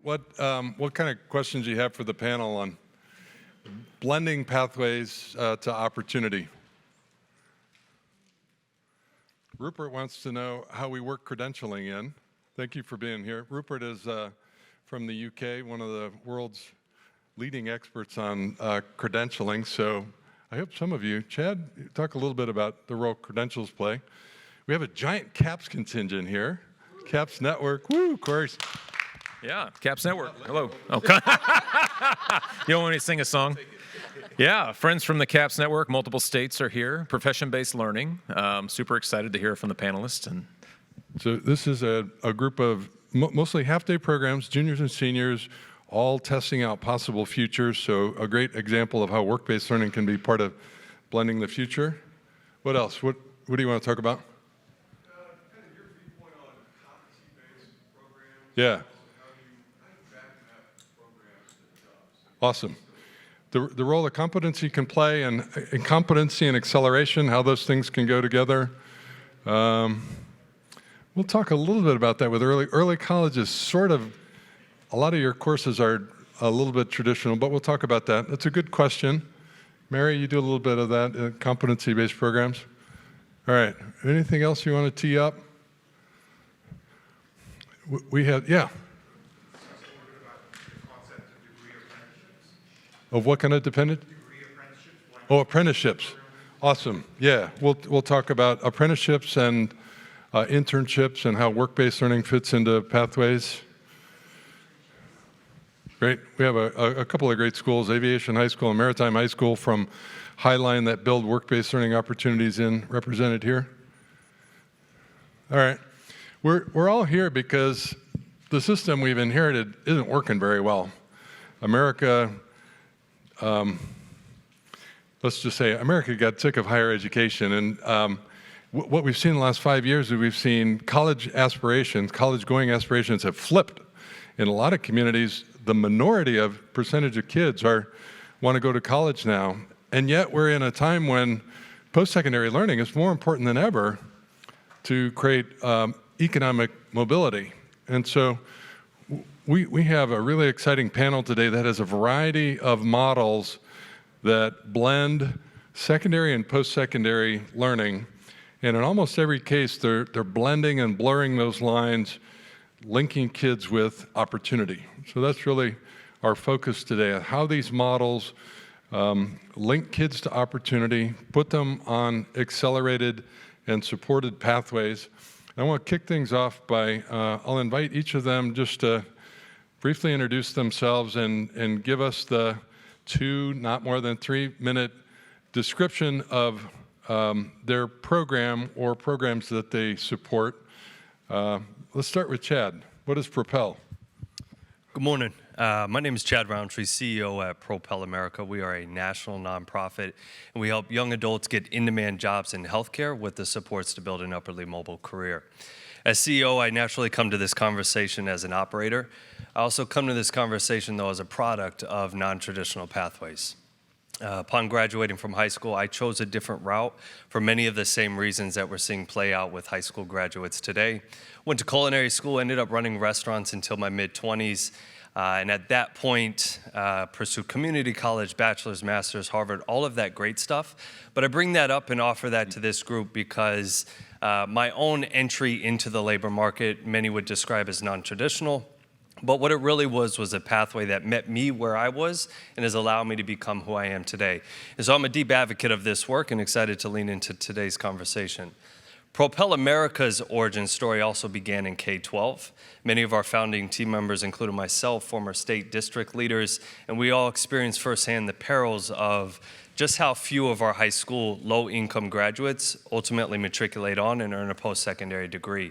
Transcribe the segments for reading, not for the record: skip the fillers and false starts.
what kind of questions do you have for the panel on blending pathways to opportunity? Rupert wants to know how we work credentialing in. Thank you for being here. Rupert is from the UK, one of the world's leading experts on credentialing. So I hope some of you, Chad, talk a little bit about the role credentials play. We have a giant CAPS contingent here. CAPS Network, woo, of course. Yeah, CAPS Network, hello. Oh, you don't want me to sing a song? Yeah, friends from the CAPS Network, multiple states are here, profession-based learning. Super excited to hear from the panelists. So this is a group of mostly half-day programs, juniors and seniors, all testing out possible futures. So a great example of how work-based learning can be part of blending the future. What else? What do you want to talk about? Kind of your viewpoint on competency-based programs. Yeah. How you back up programs to jobs. Awesome. The role that competency can play and competency and acceleration, how those things can go together. We'll talk a little bit about that with early colleges. Sort of, a lot of your courses are a little bit traditional, but we'll talk about that. That's a good question. Mary, you do a little bit of that, competency-based programs. All right, anything else you want to tee up? We have, yeah. Of what kind of dependent? Oh, apprenticeships. Awesome. Yeah, we'll talk about apprenticeships and internships and how work-based learning fits into pathways. Great. We have a couple of great schools, Aviation High School and Maritime High School from Highline that build work-based learning opportunities represented here. All right. We're all here because the system we've inherited isn't working very well. America, let's just say America got sick of higher education, and what we've seen in the last 5 years is we've seen college aspirations, college-going aspirations have flipped. In a lot of communities, the minority of percentage of kids want to go to college now, and yet we're in a time when post-secondary learning is more important than ever to create economic mobility. And so we have a really exciting panel today that has a variety of models that blend secondary and post-secondary learning. And in almost every case, they're blending and blurring those lines, linking kids with opportunity. So that's really our focus today, how these models link kids to opportunity, put them on accelerated and supported pathways. I want to kick things off by, I'll invite each of them just to briefly introduce themselves and give us the 2, not more than 3-minute description of their program or programs that they support. Let's start with Chad. What is Propel? Good morning. My name is Chad Rountree, CEO at Propel America. We are a national nonprofit, and we help young adults get in-demand jobs in healthcare with the supports to build an upwardly mobile career. As CEO, I naturally come to this conversation as an operator. I also come to this conversation, though, as a product of non-traditional pathways. Upon graduating from high school, I chose a different route for many of the same reasons that we're seeing play out with high school graduates today. Went to culinary school, ended up running restaurants until my mid-20s, and at that point, pursued community college, bachelor's, master's, Harvard, all of that great stuff. But I bring that up and offer that to this group because my own entry into the labor market, many would describe as non-traditional. But what it really was a pathway that met me where I was and has allowed me to become who I am today. And so I'm a deep advocate of this work and excited to lean into today's conversation. Propel America's origin story also began in K-12. Many of our founding team members, including myself, former state district leaders, and we all experienced firsthand the perils of just how few of our high school low-income graduates ultimately matriculate on and earn a post-secondary degree.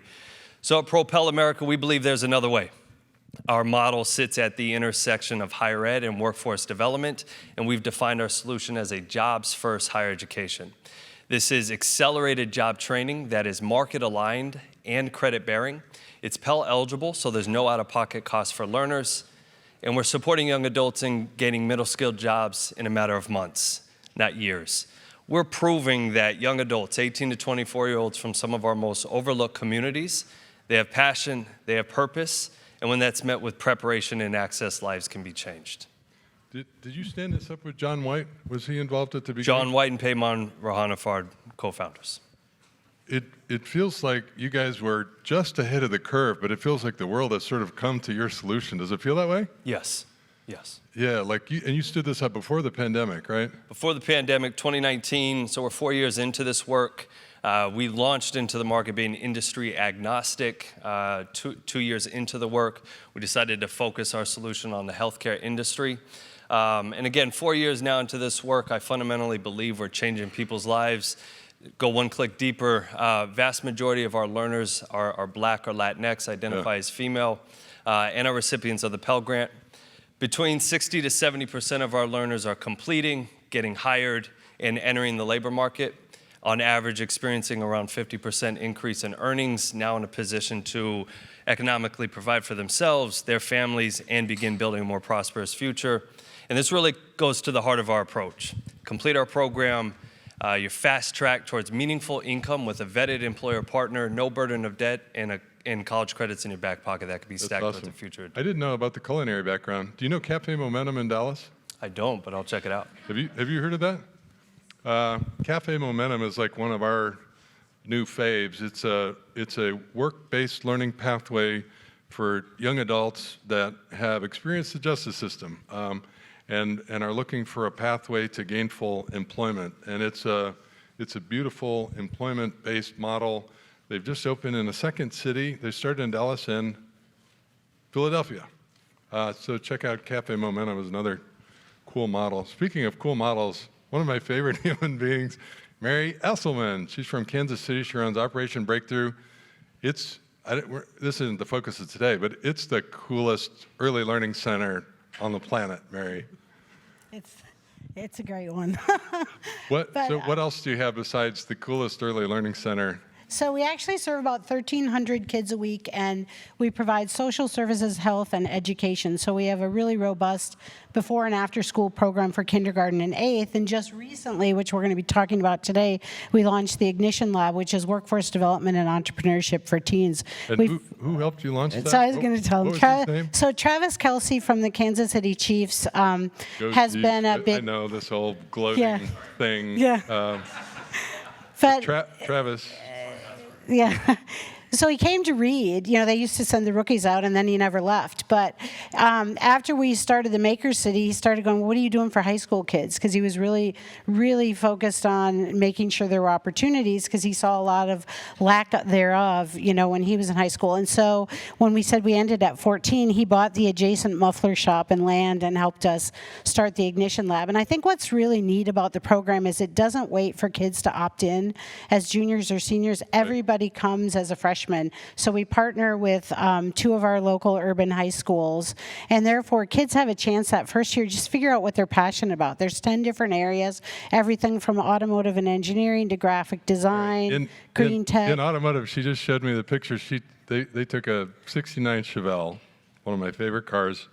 So at Propel America, we believe there's another way. Our model sits at the intersection of higher ed and workforce development, and we've defined our solution as a jobs-first higher education. This is accelerated job training that is market-aligned and credit-bearing. It's Pell eligible, so there's no out-of-pocket cost for learners, and we're supporting young adults in gaining middle-skilled jobs in a matter of months, not years. We're proving that young adults, 18 to 24-year-olds from some of our most overlooked communities, they have passion, they have purpose, And when that's met with preparation and access, lives can be changed. Did you stand this up with John White? Was he involved at the beginning? John White and Payman Rohanafard, co-founders. It feels like you guys were just ahead of the curve, but it feels like the world has sort of come to your solution. Does it feel that way? Yes, yes. Yeah, like you stood this up before the pandemic, right? Before the pandemic, 2019, so we're 4 years into this work. We launched into the market being industry agnostic. 2 years into the work, we decided to focus our solution on the healthcare industry. And again, 4 years now into this work, I fundamentally believe we're changing people's lives. Go one click deeper, vast majority of our learners are Black or Latinx, identify as female, and are recipients of the Pell Grant. Between 60 to 70% of our learners are completing, getting hired, and entering the labor market, on average experiencing around 50% increase in earnings, now in a position to economically provide for themselves, their families, and begin building a more prosperous future. And this really goes to the heart of our approach. Complete our program, you're fast track towards meaningful income with a vetted employer partner, no burden of debt, and college credits in your back pocket that could be stacked with the future. I didn't know about the culinary background. Do you know Cafe Momentum in Dallas? I don't, but I'll check it out. Have you heard of that? Cafe Momentum is like one of our new faves. It's a work-based learning pathway for young adults that have experienced the justice system and are looking for a pathway to gainful employment. And it's a beautiful employment-based model. They've just opened in a second city. They started in Dallas and Philadelphia. So check out Cafe Momentum as another cool model. Speaking of cool models, one of my favorite human beings, Mary Esselman. She's from Kansas City. She runs Operation Breakthrough. This isn't the focus of today, but it's the coolest early learning center on the planet, Mary. It's a great one. What else do you have besides the coolest early learning center? So we actually serve about 1,300 kids a week, and we provide social services, health, and education. So we have a really robust before and after school program for kindergarten and 8th. And just recently, which we're going to be talking about today, we launched the Ignition Lab, which is workforce development and entrepreneurship for teens. And who helped you launch that? So I was going to tell what him. was his name? So Travis Kelsey from the Kansas City Chiefs has been a big... I know this whole gloating thing. Yeah. Travis. Yeah. So he came to Reed. You know, they used to send the rookies out, and then he never left. But after we started the Maker City, he started going, what are you doing for high school kids? Because he was really, really focused on making sure there were opportunities, because he saw a lot of lack thereof, you know, when he was in high school. And so when we said we ended at 14, he bought the adjacent muffler shop and land and helped us start the Ignition Lab. And I think what's really neat about the program is it doesn't wait for kids to opt in as juniors or seniors. Everybody comes as a freshman. So we partner with 2 of our local urban high schools, and therefore kids have a chance that first year just figure out what they're passionate about. There's 10 different areas, everything from automotive and engineering to graphic design, green tech. In automotive, she just showed me the picture. They took a 69 Chevelle, one of my favorite cars,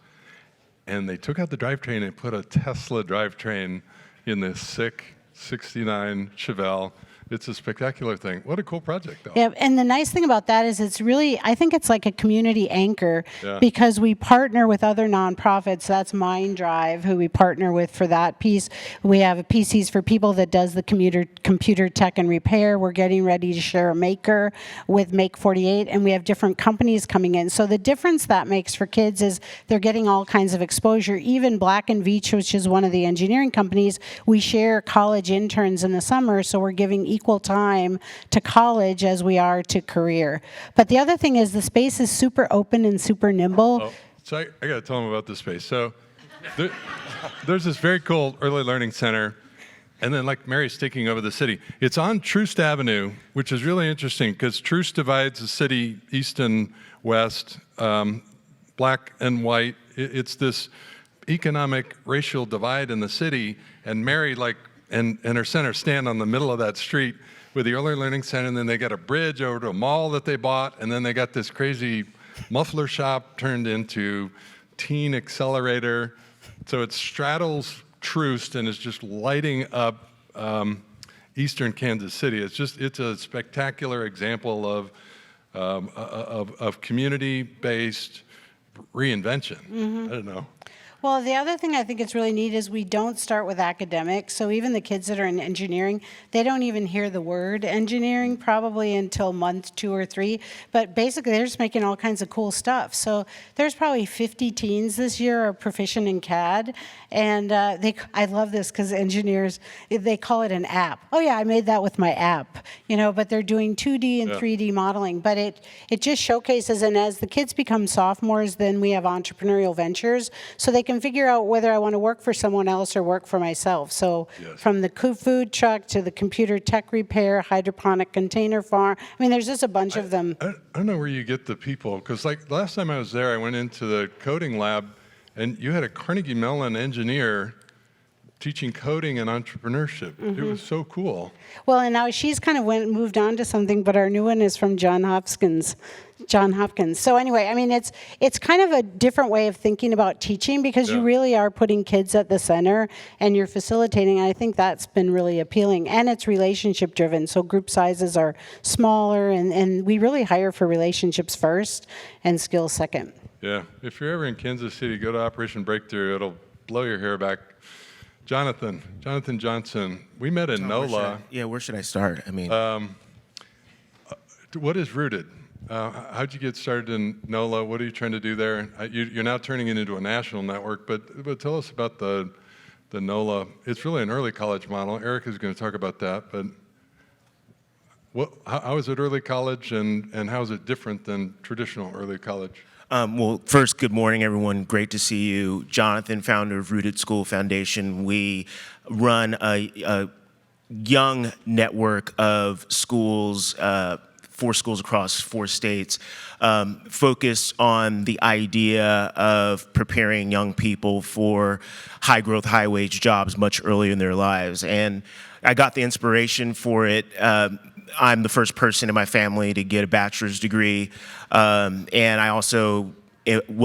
and they took out the drivetrain and put a Tesla drivetrain in this sick 69 Chevelle. It's a spectacular thing. What a cool project, though. Yeah, and the nice thing about that is it's really, I think it's like a community anchor because we partner with other nonprofits. That's Mind Drive, who we partner with for that piece. We have a PCs for People that does the computer tech and repair. We're getting ready to share a maker with Make 48, and we have different companies coming in. So the difference that makes for kids is they're getting all kinds of exposure. Even Black & Veatch, which is one of the engineering companies, we share college interns in the summer, so we're giving equal time to college as we are to career. But the other thing is the space is super open and super nimble. Oh, so I got to tell them about this space. So there's this very cool early learning center, and then like Mary's taking over the city. It's on Troost Avenue, which is really interesting because Troost divides the city east and west, black and white. It's this economic racial divide in the city, and Mary and her center stand on the middle of that street with the early learning center, and then they got a bridge over to a mall that they bought, and then they got this crazy muffler shop turned into teen accelerator. So it straddles Troost and is just lighting up eastern Kansas City. It's a spectacular example of community-based reinvention. I don't know. Well, the other thing I think it's really neat is we don't start with academics. So even the kids that are in engineering, they don't even hear the word engineering probably until month 2 or 3. But basically, they're just making all kinds of cool stuff. So there's probably 50 teens this year are proficient in CAD. And I love this because engineers, they call it an app. Oh yeah, I made that with my app. But they're doing 2D and 3D modeling. But it just showcases, and as the kids become sophomores, then we have entrepreneurial ventures. So they can figure out whether I want to work for someone else or work for myself. So from the food truck to the computer tech repair, hydroponic container farm. I mean, there's just a bunch of them. I don't know where you get the people, because like the last time I was there, I went into the coding lab, and you had a Carnegie Mellon engineer teaching coding and entrepreneurship. It was so cool. Well, and now she's kind of moved on to something, but our new one is from Johns Hopkins. So anyway, I mean, it's kind of a different way of thinking about teaching because you really are putting kids at the center and you're facilitating. And I think that's been really appealing, and it's relationship driven. So group sizes are smaller, and we really hire for relationships first and skills second. Yeah, if you're ever in Kansas City, go to Operation Breakthrough. It'll blow your hair back. Jonathan Johnson, we met in NOLA. Where should I start? I mean, What is Rooted? How'd you get started in NOLA? What are you trying to do there? You're now turning it into a national network, but tell us about the NOLA. It's really an early college model. Erika's going to talk about that, but how is it early college, and how is it different than traditional early college? well, first, good morning, everyone. Great to see you. Jonathan, founder of Rooted School Foundation. We run a young network of schools, 4 schools across 4 states, focused on the idea of preparing young people for high-growth, high-wage jobs much earlier in their lives. And I got the inspiration for it. I'm the first person in my family to get a bachelor's degree, and I also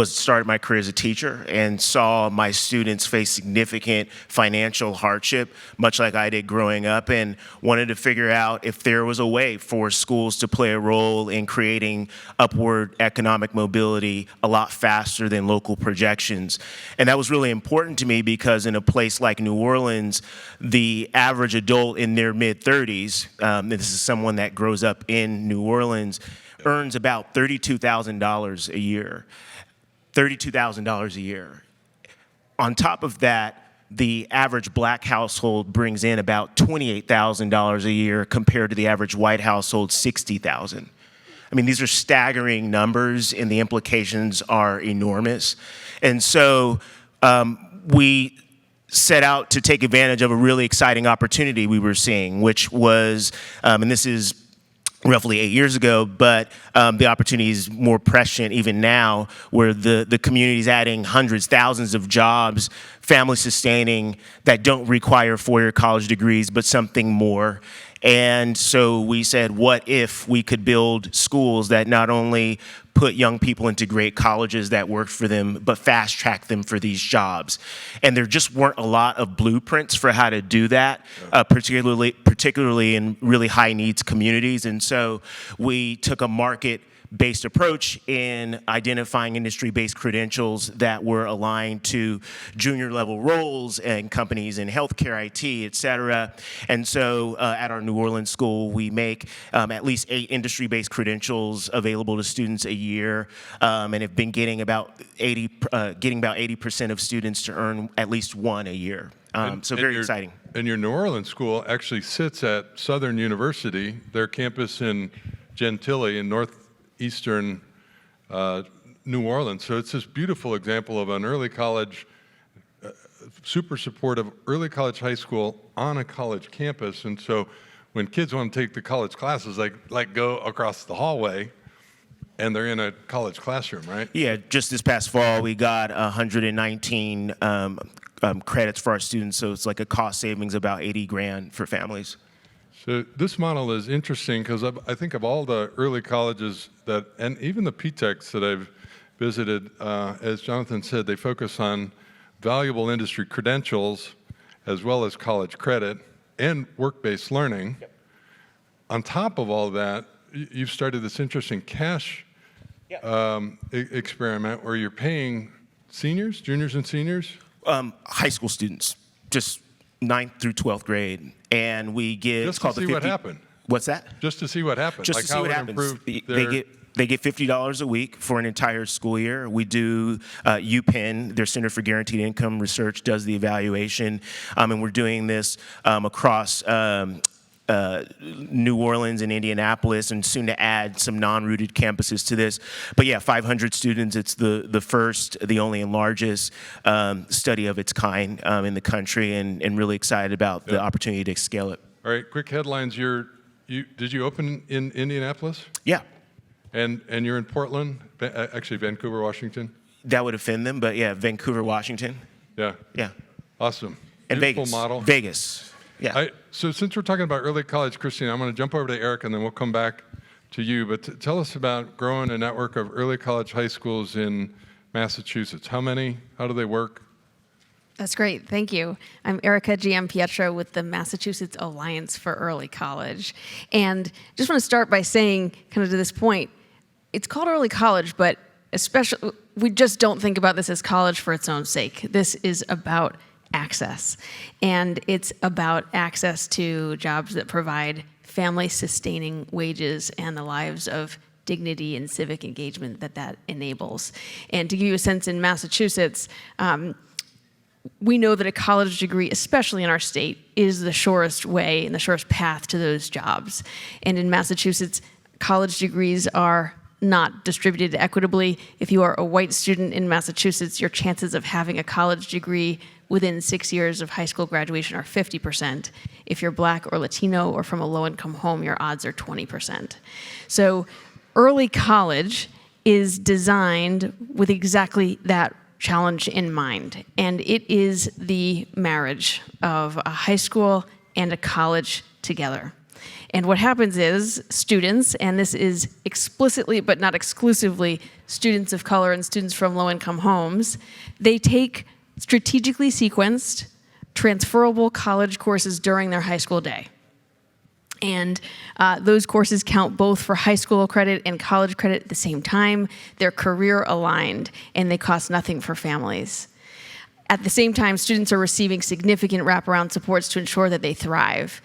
started my career as a teacher and saw my students face significant financial hardship, much like I did growing up, and wanted to figure out if there was a way for schools to play a role in creating upward economic mobility a lot faster than local projections. And that was really important to me because in a place like New Orleans, the average adult in their mid-30s, this is someone that grows up in New Orleans, earns about $32,000 a year. $32,000 a year. On top of that, the average black household brings in about $28,000 a year compared to the average white household, $60,000. I mean, these are staggering numbers, and the implications are enormous. And so we set out to take advantage of a really exciting opportunity we were seeing, which was, and this is roughly 8 years ago, but the opportunity is more prescient even now, where the community is adding hundreds, thousands of jobs, family sustaining, that don't require 4-year college degrees, but something more. And so we said, what if we could build schools that not only put young people into great colleges that worked for them, but fast track them for these jobs? And there just weren't a lot of blueprints for how to do that, particularly in really high needs communities. And so we took a market-based approach in identifying industry-based credentials that were aligned to junior level roles and companies in healthcare, IT, et cetera. And so at our New Orleans school, we make at least 8 industry-based credentials available to students a year, and have been getting about 80% of students to earn at least 1 a year. So very exciting. And your New Orleans school actually sits at Southern University, their campus in Gentilly in northeastern New Orleans. So it's this beautiful example of an early college, super supportive early college high school on a college campus. And so when kids want to take the college classes, like go across the hallway, and they're in a college classroom, right? Yeah, just this past fall, we got 119 credits for our students, so it's like a cost savings about $80,000 for families. So this model is interesting because I think of all the early colleges and even the PTECs that I've visited, as Jonathan said, they focus on valuable industry credentials as well as college credit and work-based learning. Yep. On top of all that, you've started this interesting cash experiment where you're paying seniors, juniors and seniors? High school students, just 9th through 12th grade, and we give. Just to see what happened. What's that? Just to see what happens. Just like to see how what it happens. improved They get $50 a week for an entire school year. We do UPenn, their Center for Guaranteed Income Research, does the evaluation, and we're doing this across New Orleans and Indianapolis, and soon to add some non-rooted campuses to this. But yeah, 500 students. It's the first, the only, and largest study of its kind in the country, and really excited about the opportunity to scale it. All right, quick headlines. Did you open in Indianapolis? Yeah. And you're in Portland, actually Vancouver, Washington? That would offend them, but yeah, Vancouver, Washington. Yeah. Yeah. Awesome. And Beautiful Vegas. model. Vegas. Yeah. So since we're talking about early college, Christine, I'm going to jump over to Erika, and then we'll come back to you. But tell us about growing a network of early college high schools in Massachusetts. How many? How do they work? That's great. Thank you. I'm Erika Giampietro with the Massachusetts Alliance for Early College. And just want to start by saying, kind of to this point, it's called early college, but especially, we just don't think about this as college for its own sake. This is about access. And it's about access to jobs that provide family-sustaining wages and the lives of dignity and civic engagement that enables. And to give you a sense, in Massachusetts, we know that a college degree, especially in our state, is the surest way and the surest path to those jobs. And in Massachusetts, college degrees are not distributed equitably. If you are a white student in Massachusetts, your chances of having a college degree within 6 years of high school graduation are 50%. If you're Black or Latino or from a low-income home, your odds are 20%. So early college is designed with exactly that challenge in mind, and it is the marriage of a high school and a college together. And what happens is students, and this is explicitly but not exclusively students of color and students from low-income homes, they take strategically sequenced, transferable college courses during their high school day. And those courses count both for high school credit and college credit at the same time. They're career aligned, and they cost nothing for families. At the same time, students are receiving significant wraparound supports to ensure that they thrive,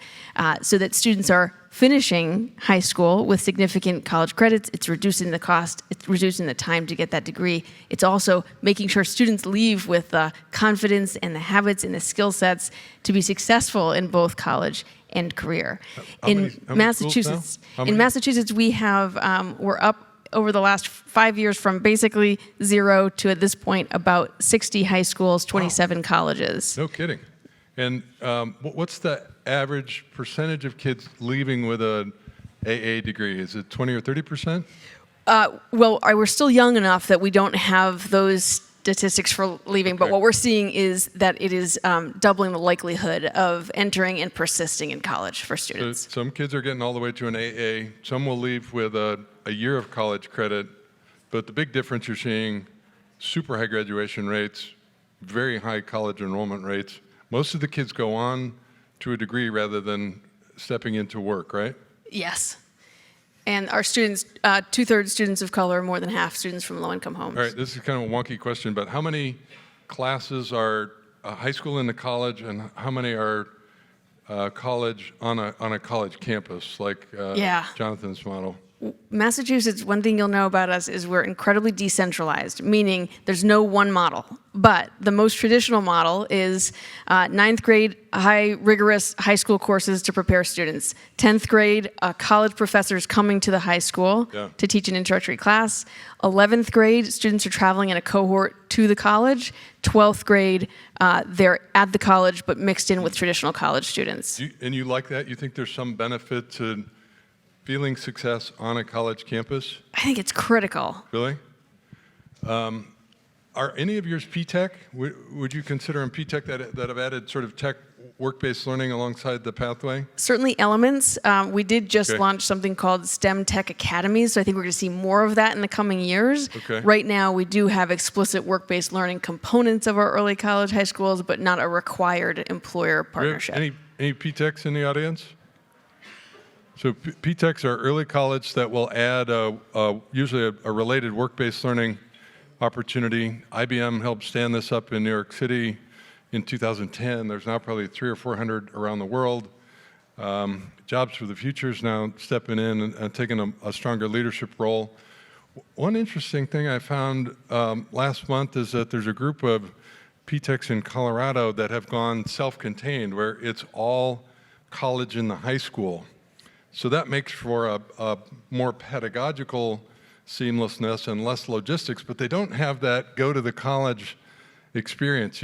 so that students are finishing high school with significant college credits. It's reducing the cost, it's reducing the time to get that degree. It's also making sure students leave with the confidence and the habits and the skill sets to be successful in both college and career. How many schools now? In Massachusetts, we have, we're up over the last 5 years from basically 0 to, at this point, about 60 high schools, 27 colleges. No kidding. And what's the average percentage of kids leaving with an AA degree? Is it 20 or 30%? Well, we're still young enough that we don't have those statistics for leaving, but what we're seeing is that it is doubling the likelihood of entering and persisting in college for students. So some kids are getting all the way to an AA. Some will leave with a year of college credit, but the big difference you're seeing, super high graduation rates, very high college enrollment rates. Most of the kids go on to a degree rather than stepping into work, right? Yes. And our students, 2/3 students of color, more than half students from low-income homes. All right, this is kind of a wonky question, but how many classes are high school into college, and how many are college on a college campus, like Jonathan's model? Massachusetts, one thing you'll know about us is we're incredibly decentralized, meaning there's no one model. But the most traditional model is 9th grade, rigorous high school courses to prepare students. 10th grade, college professors coming to the high school to teach an introductory class. 11th grade, students are traveling in a cohort to the college. 12th grade, they're at the college but mixed in with traditional college students. And you like that? You think there's some benefit to feeling success on a college campus? I think it's critical. Really? Are any of yours P-Tech? Would you consider them P-Tech that have added sort of tech work-based learning alongside the pathway? Certainly elements. We did just launch something called STEM Tech Academies, so I think we're going to see more of that in the coming years. Right now, we do have explicit work-based learning components of our early college high schools, but not a required employer partnership. Any P-Techs in the audience? So PTECs are early college that will add usually a related work-based learning opportunity. IBM helped stand this up in New York City in 2010. There's now probably 300 or 400 around the world. Jobs for the Future is now stepping in and taking a stronger leadership role. One interesting thing I found last month is that there's a group of PTECs in Colorado that have gone self-contained, where it's all college in the high school. So that makes for a more pedagogical seamlessness and less logistics, but they don't have that go to the college experience.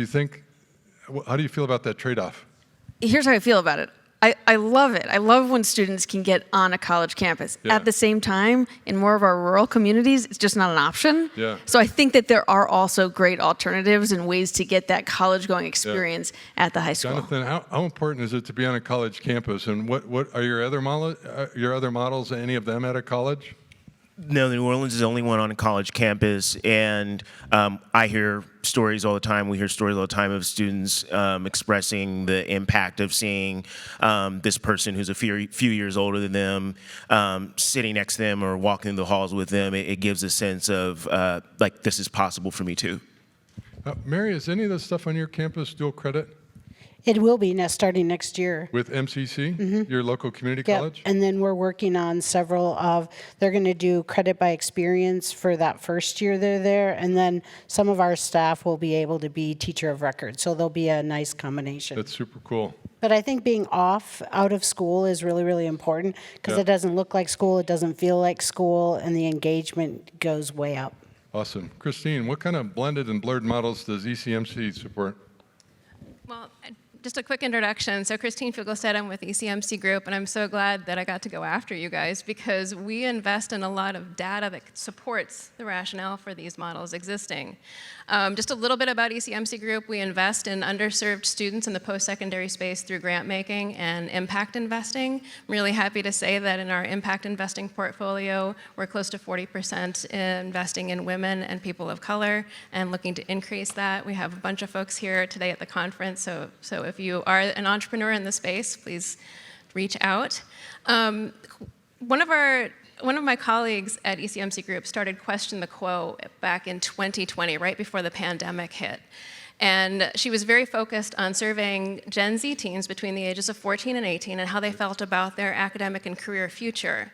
How do you feel about that trade-off? Here's how I feel about it. I love it. I love when students can get on a college campus. Yeah. At the same time, in more of our rural communities, it's just not an option. Yeah. So I think that there are also great alternatives and ways to get that college-going experience at the high school. Jonathan, how important is it to be on a college campus, and what are your other models, any of them at a college? No, New Orleans is the only one on a college campus, and I hear stories all the time. We hear stories all the time of students expressing the impact of seeing this person who's a few years older than them sitting next to them or walking the halls with them. It gives a sense of like, this is possible for me too. Mary, is any of this stuff on your campus dual credit It will be starting next year. with MCC, your local community Yep. college? And then we're working on they're going to do credit by experience for that first year they're there. And then some of our staff will be able to be teacher of record. So there'll be a nice combination. That's super cool. But I think being out of school is really, really important because Yeah. it doesn't look like school, it doesn't feel like school, and the engagement goes way up. Awesome. Christine, what kind of blended and blurred models does ECMC support? Well, just a quick introduction. So Christine Fuglestad, I'm with ECMC Group, and I'm so glad that I got to go after you guys because we invest in a lot of data that supports the rationale for these models existing. Just a little bit about ECMC Group. We invest in underserved students in the post-secondary space through grant making and impact investing. I'm really happy to say that in our impact investing portfolio, we're close to 40% investing in women and people of color and looking to increase that. We have a bunch of folks here today at the conference, so if you are an entrepreneur in the space, please reach out. One of my colleagues at ECMC Group started Question the Quo back in 2020, right before the pandemic hit. And she was very focused on surveying Gen Z teens between the ages of 14 and 18 and how they felt about their academic and career future.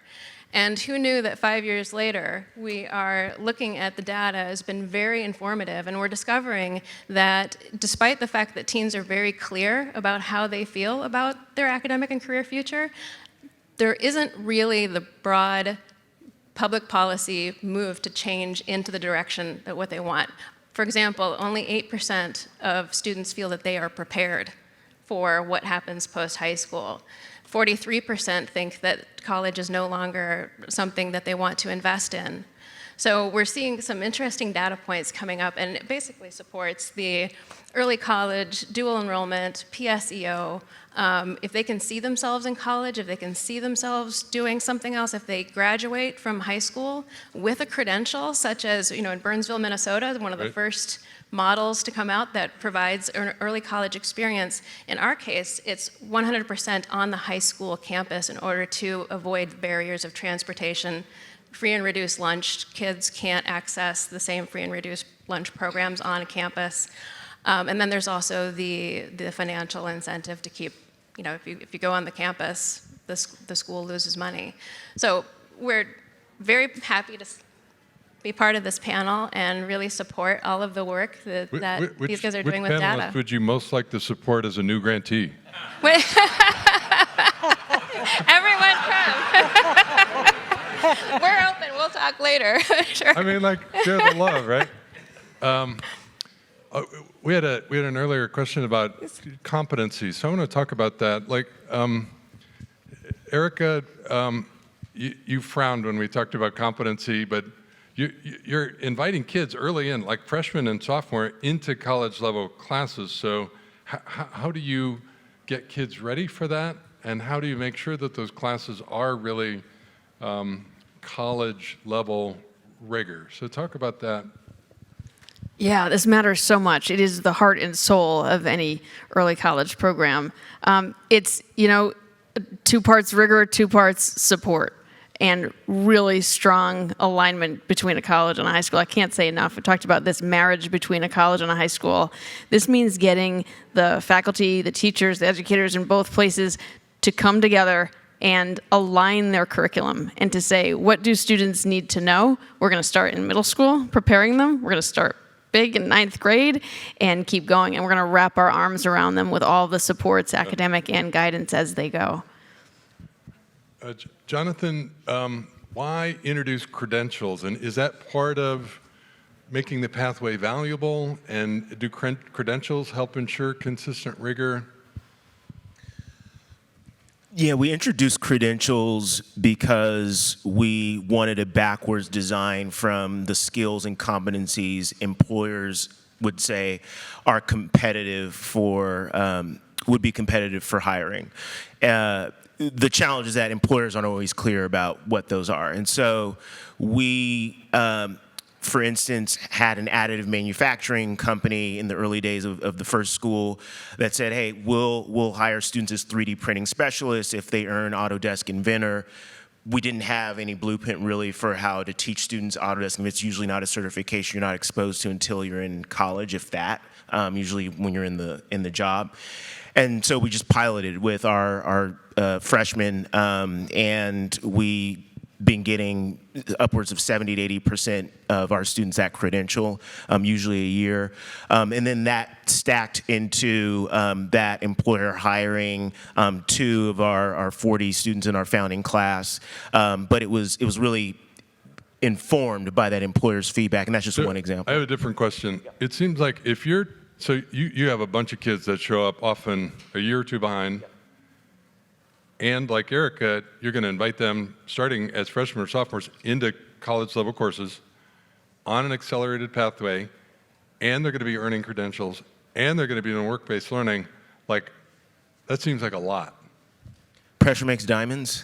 And who knew that 5 years later, we are looking at the data has been very informative, and we're discovering that despite the fact that teens are very clear about how they feel about their academic and career future, there isn't really the broad public policy move to change into the direction that what they want. For example, only 8% of students feel that they are prepared for what happens post-high school. 43% think that college is no longer something that they want to invest in. So we're seeing some interesting data points coming up, and it basically supports the early college, dual enrollment, PSEO. If they can see themselves in college, if they can see themselves doing something else, if they graduate from high school with a credential, such as, in Burnsville, Minnesota, one of the first models to come out that provides an early college experience. In our case, it's 100% on the high school campus in order to avoid barriers of transportation. Free and reduced lunch, kids can't access the same free and reduced lunch programs on campus. And then there's also the financial incentive to keep, if you go on the campus, the school loses money. So we're very happy to be part of this panel and really support all of the work that these guys are doing with data. Which panelist would you most like to support as a new grantee? Everyone come. We're open. We'll talk later. Sure. I mean, share the love, right? We had an earlier question about competencies, so I want to talk about that. Erika, you frowned when we talked about competency, but you're inviting kids early in, like freshmen and sophomore, into college-level classes. So how do you get kids ready for that, and how do you make sure that those classes are really college-level rigor? So talk about that. Yeah, this matters so much. It is the heart and soul of any early college program. It's, 2 parts rigor, 2 parts support, and really strong alignment between a college and a high school. I can't say enough. We talked about this marriage between a college and a high school. This means getting the faculty, the teachers, the educators in both places to come together and align their curriculum and to say, what do students need to know? We're going to start in middle school, preparing them. We're going to start big in 9th grade and keep going. And we're going to wrap our arms around them with all the supports, academic and guidance as they go. Jonathan, why introduce credentials? And is that part of making the pathway valuable? And do credentials help ensure consistent rigor? Yeah, we introduced credentials because we wanted a backwards design from the skills and competencies employers would say are competitive for, would be competitive for hiring. The challenge is that employers aren't always clear about what those are. And so we, for instance, had an additive manufacturing company in the early days of the first school that said, hey, we'll hire students as 3D printing specialists if they earn Autodesk Inventor. We didn't have any blueprint really for how to teach students Autodesk, and it's usually not a certification you're not exposed to until you're in college, if that, usually when you're in the job. And so we just piloted with our freshmen, and we been getting upwards of 70 to 80% of our students that credential, usually a year. And then that stacked into that employer hiring 2 of our 40 students in our founding class. But it was really informed by that employer's feedback, and that's just one example. I have a different question. It seems like if you're, so you have a bunch of kids that show up often a year or 2 behind, and like Erika, you're going to invite them starting as freshmen or sophomores into college level courses on an accelerated pathway, and they're going to be earning credentials, and they're going to be doing work-based learning. Like, that seems like a lot. Pressure makes diamonds.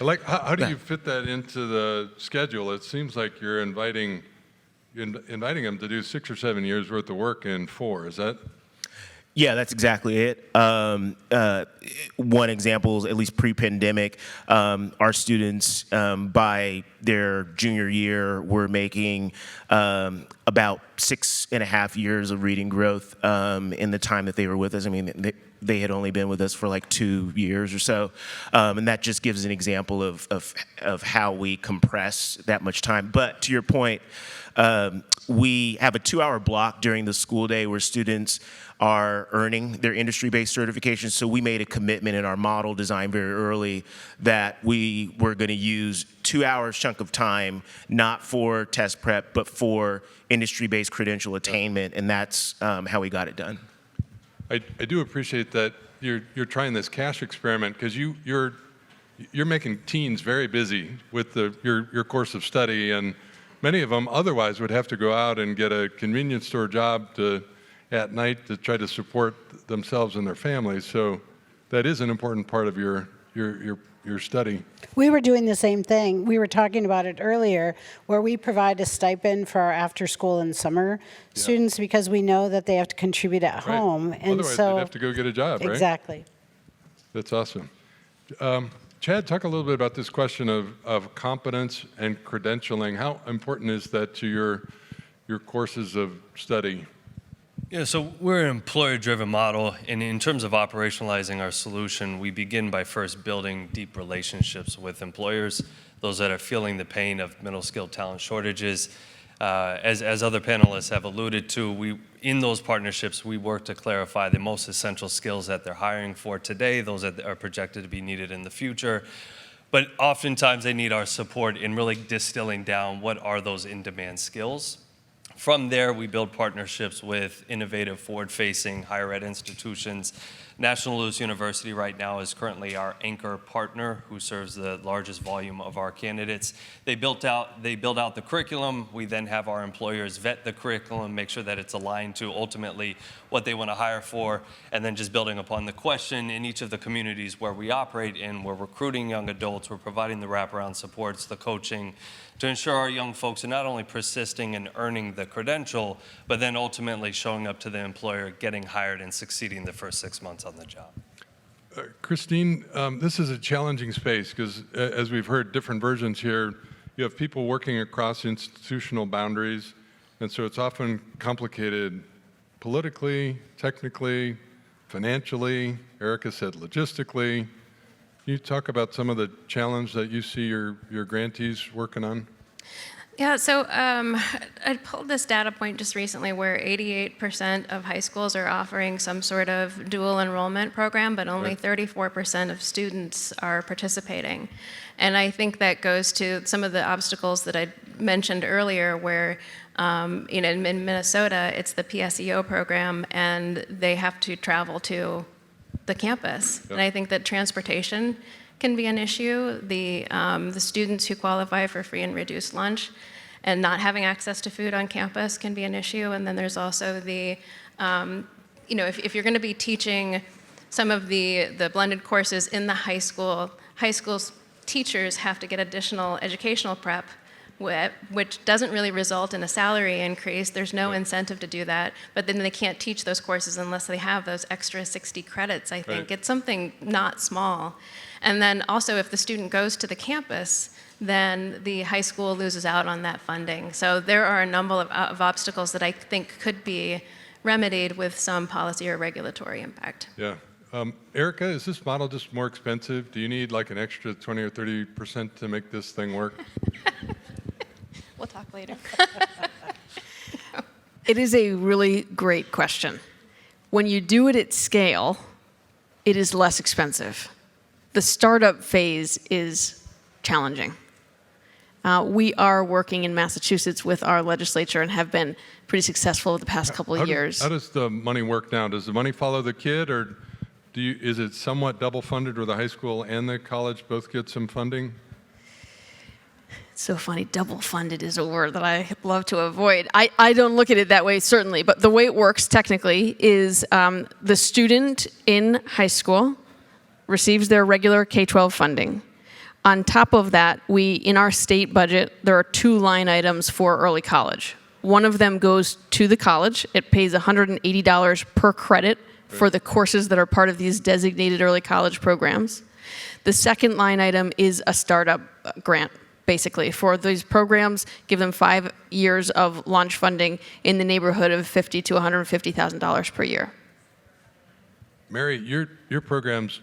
Like, how do you fit that into the schedule? It seems like you're inviting them to do 6 or 7 years worth of work in 4. Is that? Yeah, that's exactly it. One example is, at least pre-pandemic, our students by their junior year were making about 6.5 years of reading growth in the time that they were with us. I mean, they had only been with us for like 2 years or so, and that just gives an example of how we compress that much time. But to your point, we have a 2-hour block during the school day where students are earning their industry-based certifications. So we made a commitment in our model design very early that we were going to use 2 hours chunk of time, not for test prep, but for industry-based credential attainment, and that's how we got it done. I do appreciate that you're trying this cash experiment, because you're making teens very busy with your course of study, and many of them otherwise would have to go out and get a convenience store job at night to try to support themselves and their families. So that is an important part of your study. We were doing the same thing. We were talking about it earlier, where we provide a stipend for our after-school and summer students because we know that they have to contribute at home. And otherwise, so they'd have to go get a job, right? Exactly. That's awesome. Chad, talk a little bit about this question of competence and credentialing. How important is that to your courses of study? Yeah, so we're an employer-driven model, and in terms of operationalizing our solution, we begin by first building deep relationships with employers, those that are feeling the pain of middle-skilled talent shortages. As other panelists have alluded to, in those partnerships, we work to clarify the most essential skills that they're hiring for today, those that are projected to be needed in the future. But oftentimes, they need our support in really distilling down what are those in-demand skills. From there, we build partnerships with innovative, forward-facing higher ed institutions. National Louis University right now is currently our anchor partner who serves the largest volume of our candidates. They build out the curriculum. We then have our employers vet the curriculum, make sure that it's aligned to ultimately what they want to hire for, and then just building upon the question in each of the communities where we operate in, we're recruiting young adults, we're providing the wraparound supports, the coaching, to ensure our young folks are not only persisting and earning the credential, but then ultimately showing up to the employer, getting hired, and succeeding the first 6 months on the job. Christine, this is a challenging space because, as we've heard different versions here, you have people working across institutional boundaries, and so it's often complicated politically, technically, financially. Erika said logistically. Can you talk about some of the challenge that you see your grantees working on? Yeah, so I pulled this data point just recently where 88% of high schools are offering some sort of dual enrollment program, but only 34% of students are participating. And I think that goes to some of the obstacles that I mentioned earlier where in Minnesota, it's the PSEO program, and they have to travel to the campus. Yep. And I think that transportation can be an issue. The students who qualify for free and reduced lunch and not having access to food on campus can be an issue. And then there's also the, if you're going to be teaching some of the blended courses in the high school teachers have to get additional educational prep, which doesn't really result in a salary increase. There's no incentive to do that, but then they can't teach those courses unless they have those extra 60 credits, I think. Right. It's something not small. And then also if the student goes to the campus, then the high school loses out on that funding. So there are a number of obstacles that I think could be remedied with some policy or regulatory impact. Yeah. Erika, is this model just more expensive? Do you need like an extra 20 or 30% to make this thing work? We'll talk later. It is a really great question. When you do it at scale, it is less expensive. The startup phase is challenging. We are working in Massachusetts with our legislature and have been pretty successful the past couple of years. How does the money work now? Does the money follow the kid, or is it somewhat double funded where the high school and the college both get some funding? It's so funny, double funded is a word that I love to avoid. I don't look at it that way, certainly, but the way it works technically is the student in high school receives their regular K-12 funding. On top of that, in our state budget, there are 2 line items for early college. One of them goes to the college. It pays $180 per credit for the courses that are part of these designated early college programs. The second line item is a startup grant, basically, for these programs. Give them 5 years of launch funding in the neighborhood of $50,000 to $150,000 per year. Mary, your programs,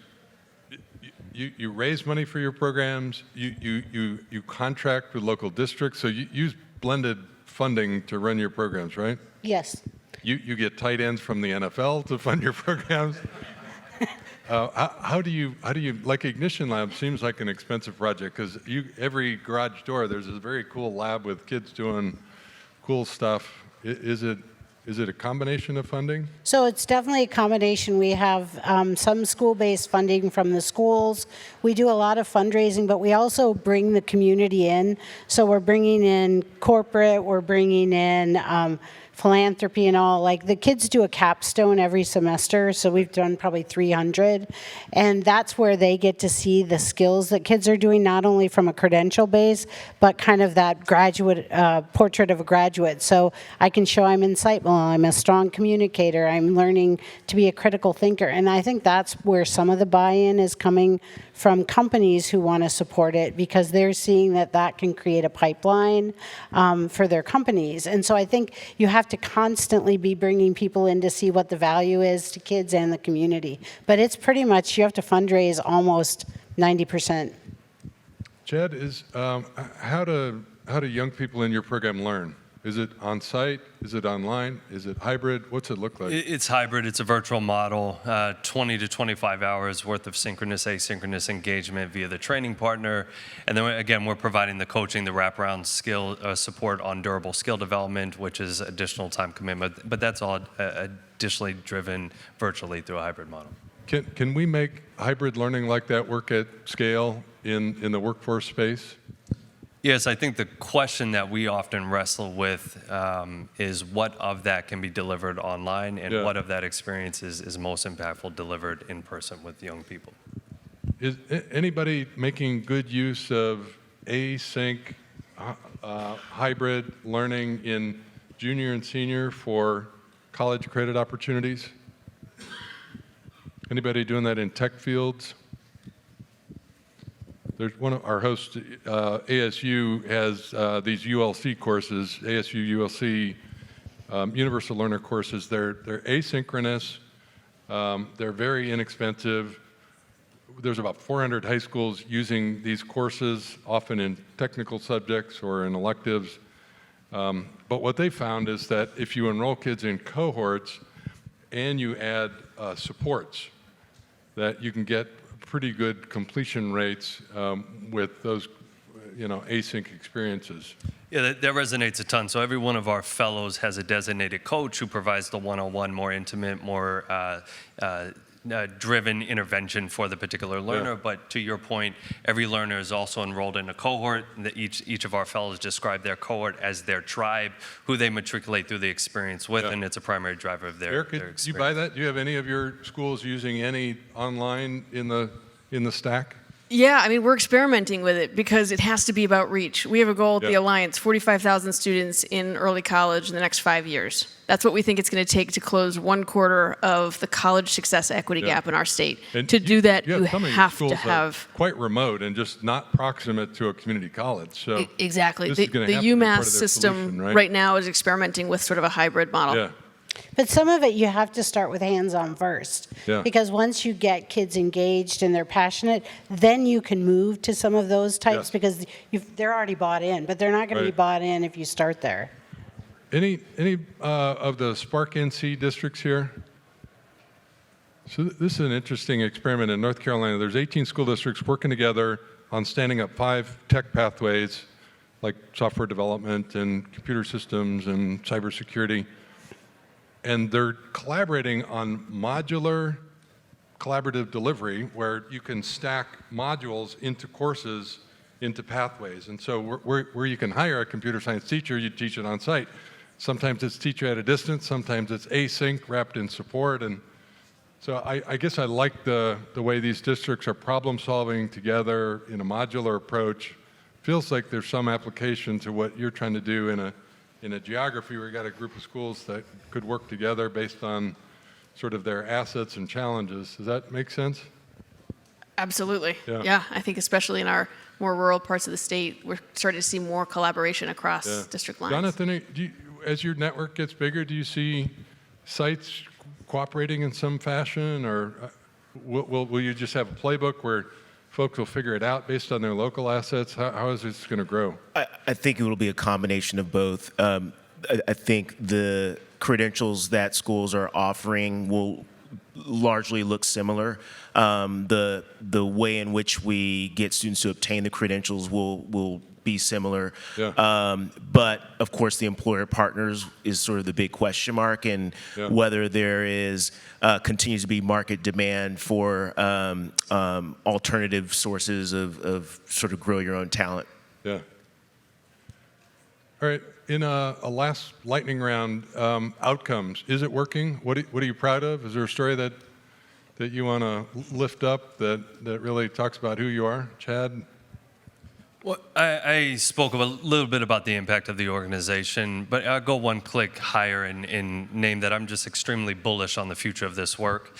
you raise money for your programs, you contract with local districts, so you use blended funding to run your programs, right? Yes. You get tight ends from the NFL to fund your programs. How do you like Ignition Lab seems like an expensive project because every garage door there's a very cool lab with kids doing cool stuff. Is it a combination of funding? So it's definitely a combination. We have some school-based funding from the schools. We do a lot of fundraising, but we also bring the community in. So we're bringing in corporate, we're bringing in philanthropy and all. Like the kids do a capstone every semester, so we've done probably 300. And that's where they get to see the skills that kids are doing, not only from a credential base, but kind of that graduate, portrait of a graduate. So I can show I'm insightful, I'm a strong communicator, I'm learning to be a critical thinker. And I think that's where some of the buy-in is coming from companies who want to support it because they're seeing that can create a pipeline for their companies. And so I think you have to constantly be bringing people in to see what the value is to kids and the community. But it's pretty much, you have to fundraise almost 90%. Chad, how do young people in your program learn? Is it on site? Is it online? Is it hybrid? What's it look like? It's hybrid. It's a virtual model, 20 to 25 hours worth of synchronous, asynchronous engagement via the training partner. And then again, we're providing the coaching, the wraparound skill support on durable skill development, which is additional time commitment. But that's all additionally driven virtually through a hybrid model. Can we make hybrid learning like that work at scale in the workforce space? Yes, I think the question that we often wrestle with is what of that can be delivered online and what of that experience is most impactful delivered in person with young people. Is anybody making good use of async hybrid learning in junior and senior for college credit opportunities? Anybody doing that in tech fields? There's one of our hosts, ASU, has these ULC courses, ASU ULC Universal Learner courses. They're asynchronous. They're very inexpensive. There's about 400 high schools using these courses, often in technical subjects or in electives. But what they found is that if you enroll kids in cohorts and you add supports, that you can get pretty good completion rates with those, async experiences. Yeah, that resonates a ton. So every one of our fellows has a designated coach who provides the one-on-one, more intimate, more driven intervention for the particular learner. Yeah. But to your point, every learner is also enrolled in a cohort. Each of our fellows describe their cohort as their tribe, who they matriculate through the experience with, Yeah. and it's a primary driver of their Erika, experience. do you buy that? Do you have any of your schools using any online in the stack? Yeah, I mean, we're experimenting with it because it has to be about reach. We have a goal at the Yeah. Alliance, 45,000 students in early college in the next 5 years. That's what we think it's going to take to close 1/4 of the college success equity Yeah. gap in our state. And To do that, you some of your have schools to are have... quite remote and just not proximate to a community college. So Exactly. this The is gonna have to be UMass part of their system solution, right now is experimenting with sort of a hybrid model. Yeah. But some of it you have to start with hands-on first. Yeah. Because once you get kids engaged and they're passionate, then you can move to some of those types Yeah. because they're already bought in, but they're not going to be Right. bought in if you start there. Any of the Spark NC districts here? So this is an interesting experiment in North Carolina. There's 18 school districts working together on standing up 5 tech pathways, like software development and computer systems and cybersecurity. And they're collaborating on modular collaborative delivery where you can stack modules into courses, into pathways. And so where you can hire a computer science teacher, you teach it on site. Sometimes it's teacher at a distance, sometimes it's async wrapped in support. And so I guess I like the way these districts are problem solving together in a modular approach. Feels like there's some application to what you're trying to do in a geography where you got a group of schools that could work together based on sort of their assets and challenges. Does that make sense? Absolutely. Yeah. Yeah, I think especially in our more rural parts of the state, we're starting to see more collaboration across Yeah. district lines. Jonathan, as your network gets bigger, do you see sites cooperating in some fashion, or will you just have a playbook where folks will figure it out based on their local assets? How is this going to grow? I think it will be a combination of both. I think the credentials that schools are offering will largely look similar. The way in which we get students to obtain the credentials will be similar. Yeah. But of course, the employer partners is sort of the big question mark, and Yeah. whether there is continues to be market demand for alternative sources of sort of grow your own talent. Yeah. All right. In a last lightning round, outcomes. Is it working? What are you proud of? Is there a story that you want to lift up that really talks about who you are? Chad? Well, I spoke a little bit about the impact of the organization, but I'll go one click higher and name that I'm just extremely bullish on the future of this work.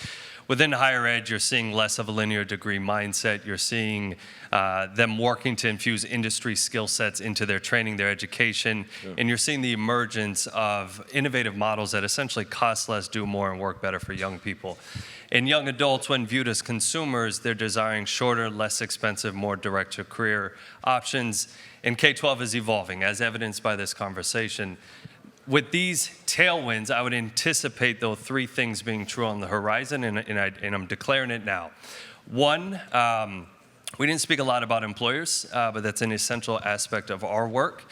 Within higher ed, you're seeing less of a linear degree mindset. You're seeing them working to infuse industry skill sets into their training, their education, and you're seeing the emergence of innovative models that essentially cost less, do more, and work better for young people. And young adults, when viewed as consumers, they're desiring shorter, less expensive, more direct-to-career options. And K-12 is evolving, as evidenced by this conversation. With these tailwinds, I would anticipate, though, 3 things being true on the horizon, and I'm declaring it now. One, we didn't speak a lot about employers, but that's an essential aspect of our work.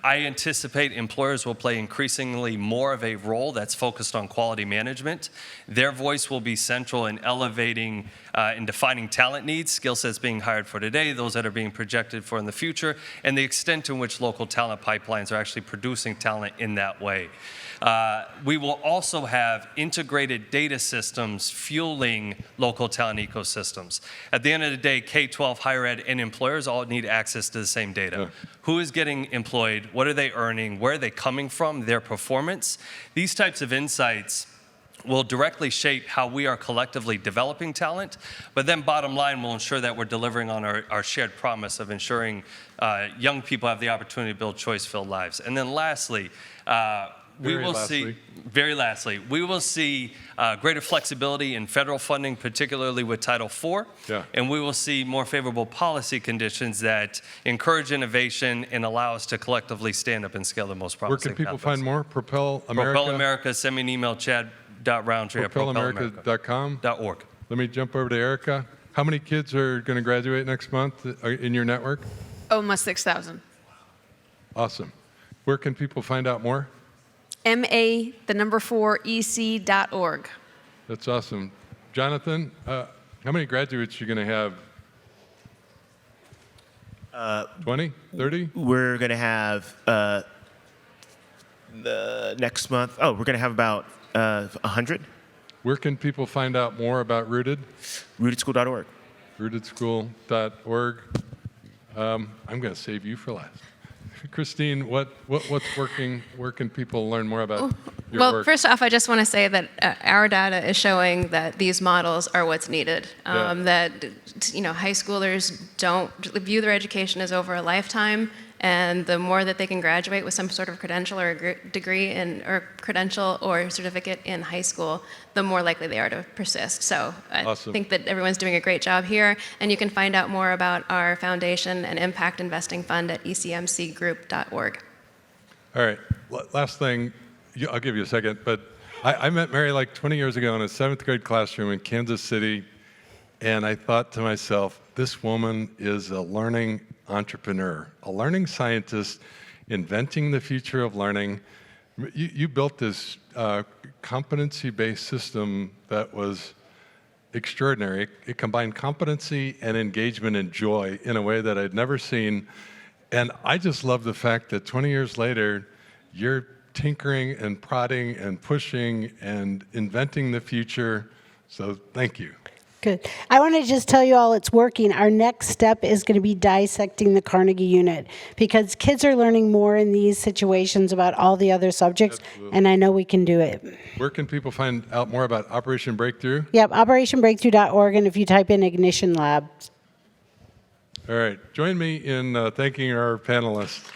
I anticipate employers will play increasingly more of a role that's focused on quality management. Their voice will be central in elevating and defining talent needs, skill sets being hired for today, those that are being projected for in the future, and the extent to which local talent pipelines are actually producing talent in that way. We will also have integrated data systems fueling local talent ecosystems. At the end of the day, K-12, higher ed, and employers all need access to the same data. Yeah. Who is getting employed? What are they earning? Where are they coming from? Their performance? These types of insights will directly shape how we are collectively developing talent, but then bottom line will ensure that we're delivering on our shared promise of ensuring young people have the opportunity to build choice-filled lives. And then lastly, we will see greater flexibility in federal funding, particularly with Title IV, and we will see more favorable policy conditions that encourage innovation and allow us to collectively stand up and scale the most promising Where can people pathways. find more? Propel America? Propel America, send me an email, chad.rountree at propelamerica.com. .org. Let me jump over to Erika. How many kids are going to graduate next month in your network? Almost 6,000. Awesome. Where can people find out more? MA4EC.org. That's awesome. Jonathan, how many graduates are you going to have? 20? 30? We're going to have the next month, we're going to have about 100. Where can people find out more about Rooted? Rootedschool.org. Rootedschool.org. I'm going to save you for last. Christine, what's working? Where can people learn more about your Well, work? first off, I just want to say that our data is showing that these models are what's needed. That high schoolers don't view their education as over a lifetime, and the more that they can graduate with some sort of credential or a degree or credential or certificate in high school, the more likely they are to persist. So I think that everyone's doing a great job here, and you can find out more about our foundation and impact investing fund at ecmcgroup.org. All right, last thing, I'll give you a second, but I met Mary like 20 years ago in a 7th grade classroom in Kansas City, and I thought to myself, this woman is a learning entrepreneur, a learning scientist, inventing the future of learning. You built this competency-based system that was extraordinary. It combined competency and engagement and joy in a way that I'd never seen. And I just love the fact that 20 years later, you're tinkering and prodding and pushing and inventing the future. So thank you. Good. I want to just tell you all it's working. Our next step is going to be dissecting the Carnegie unit because kids are learning more in these situations about all the other subjects, and I know we can do it. Where can people find out more about Operation Breakthrough? Yep, operationbreakthrough.org, and if you type in Ignition Lab. All right. Join me in thanking our panelists.